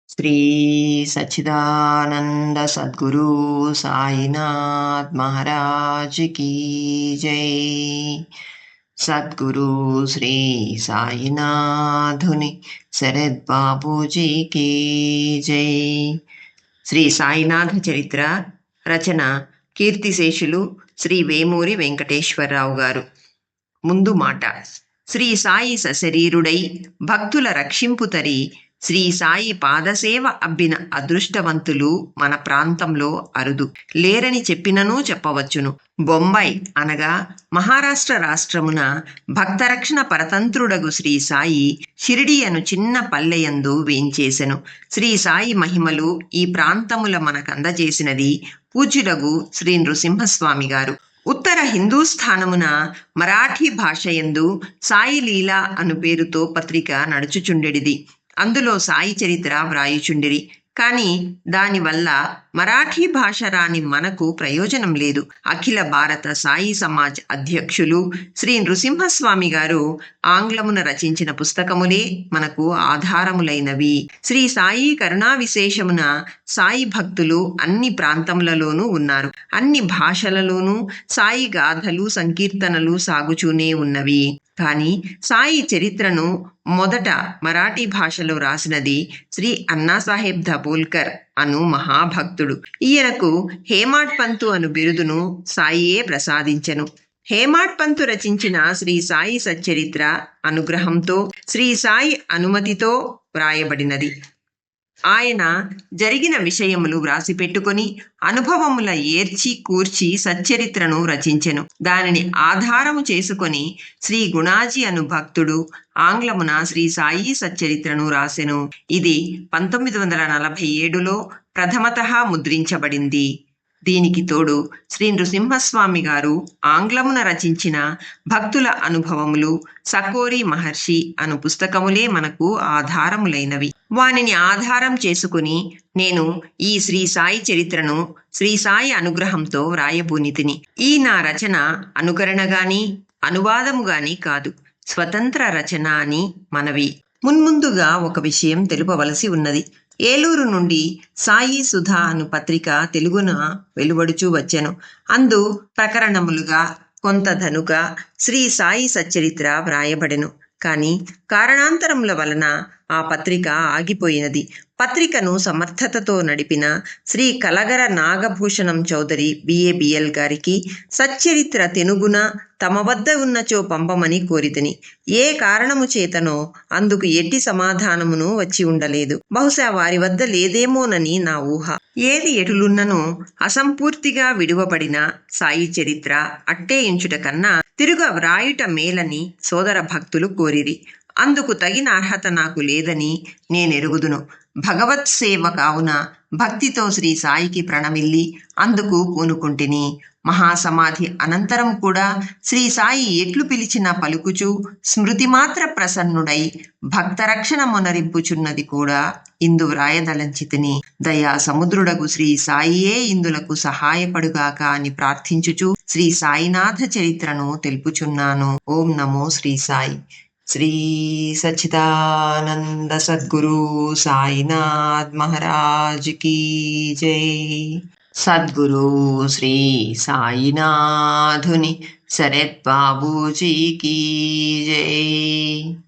श्री सच्चिदानंद सद्गुरु साईनाथ महाराज की जय। सद्गुरु श्री साईनाथुनि శరత్ బాబూజీకి జై. శ్రీ సాయినాథ చరిత్ర రచన కీర్తిశేషులు శ్రీ వేమూరి వెంకటేశ్వరరావు గారు. ముందు మాట. శ్రీ సాయి సశరీరుడై భక్తుల రక్షింపుతరి శ్రీ సాయి పాదసేవ అబ్బిన అదృష్టవంతులు మన ప్రాంతంలో అరుదు. లేరని చెప్పిననూ చెప్పవచ్చును. బొంబాయి అనగా మహారాష్ట్ర రాష్ట్రమున భక్తరక్షణ పరతంత్రుడగు శ్రీ సాయి షిరిడి అను చిన్న పల్లెయందు వేంచేసెను. శ్రీ సాయి మహిమలు ఈ ప్రాంతముల మనకందజేసినది పూజ్యులగు శ్రీ నృసింహస్వామి గారు. ఉత్తర హిందూస్థానమున మరాఠీ భాషయందు సాయి లీలా అను పేరుతో పత్రిక నడుచుచుండెడిది. అందులో సాయి చరిత్ర వ్రాయుచుండిరి. కానీ దానివల్ల మరాఠీ భాష రాని మనకు ప్రయోజనం లేదు. అఖిల భారత సాయి సమాజ్ అధ్యక్షులు శ్రీ నృసింహస్వామి గారు ఆంగ్లమున రచించిన పుస్తకములే మనకు ఆధారములైనవి. శ్రీ సాయి కరుణా విశేషమున సాయి భక్తులు అన్ని ప్రాంతములలోనూ ఉన్నారు. అన్ని భాషలలోనూ సాయి గాథలు సంకీర్తనలు సాగుచూనే ఉన్నవి. కానీ సాయి చరిత్రను మొదట మరాఠీ భాషలో రాసినది శ్రీ అన్నాసాహెబ్ దబోల్కర్ అను మహాభక్తుడు. ఈయనకు హేమాడ్ పంతు అను బిరుదును సాయియే ప్రసాదించెను. హేమాడ్ పంతు రచించిన శ్రీ సాయి సచ్చరిత్ర అనుగ్రహంతో శ్రీ సాయి అనుమతితో వ్రాయబడినది. ఆయన జరిగిన విషయములు వ్రాసిపెట్టుకొని అనుభవముల ఏర్చి కూర్చి సచ్చరిత్రను రచించెను. దానిని ఆధారము చేసుకొని శ్రీ గుణాజీ అను భక్తుడు ఆంగ్లమున శ్రీ సాయి సచ్చరిత్రను రాసెను. ఇది 1947లో ప్రథమతః ముద్రించబడింది. దీనికి తోడు శ్రీ నృసింహస్వామి గారు ఆంగ్లమున రచించిన భక్తుల అనుభవములు సకోరి మహర్షి అను పుస్తకములే మనకు ఆధారములైనవి. వానిని ఆధారం చేసుకుని నేను ఈ శ్రీ సాయి చరిత్రను శ్రీ సాయి అనుగ్రహంతో వ్రాయబూనితిని. ఈ నా రచన అనుకరణ గాని అనువాదము గాని కాదు, స్వతంత్ర రచన అని మనవి. మున్ముందుగా ఒక విషయం తెలుపవలసి ఉన్నది. ఏలూరు నుండి సాయి సుధా అను పత్రిక తెలుగున వెలువడుచూ వచ్చెను. అందు ప్రకరణములుగా కొంత ధనుక శ్రీ సాయి సచ్చరిత్ర వ్రాయబడెను. కానీ కారణాంతరముల వలన ఆ పత్రిక ఆగిపోయినది. పత్రికను సమర్థతతో నడిపిన శ్రీ కలగర నాగభూషణం చౌదరి బిఏబిఎల్ గారికి సచ్చరిత్ర తెనుగున తమ వద్ద ఉన్నచో పంపమని కోరితిని. ఏ కారణము చేతనో అందుకు ఎట్టి సమాధానమును వచ్చి ఉండలేదు. బహుశా వారి వద్ద లేదేమోనని నా ఊహ. ఏది ఎటులున్ననో అసంపూర్తిగా విడువబడిన సాయి చరిత్ర అట్టే ఎంచుట కన్నా తిరుగ వ్రాయుట మేలని సోదర భక్తులు కోరిరి. అందుకు తగిన అర్హత నాకు లేదని నేనెరుగుదును. భగవత్ సేవ కావున భక్తితో శ్రీ సాయికి ప్రణమిల్లి అందుకు పూనుకుంటిని. మహాసమాధి అనంతరం కూడా శ్రీ సాయి ఎట్లు పిలిచినా పలుకుచూ స్మృతిమాత్ర ప్రసన్నుడై భక్తరక్షణ మొనరింపుచున్నది కూడా ఇందు వ్రాయదలంచితిని. దయా సముద్రుడగు శ్రీ సాయియే ఇందులకు సహాయపడుగాక అని ప్రార్థించుచు శ్రీ సాయినాథ చరిత్రను తెలుపుచున్నాను. ఓం నమో శ్రీ సాయి. श्री सच्चिदानंद सद्गुरु साईनाथ महाराज की जय. सद्गुरु श्री साईनाथुनि शरत बाबूजी की जय.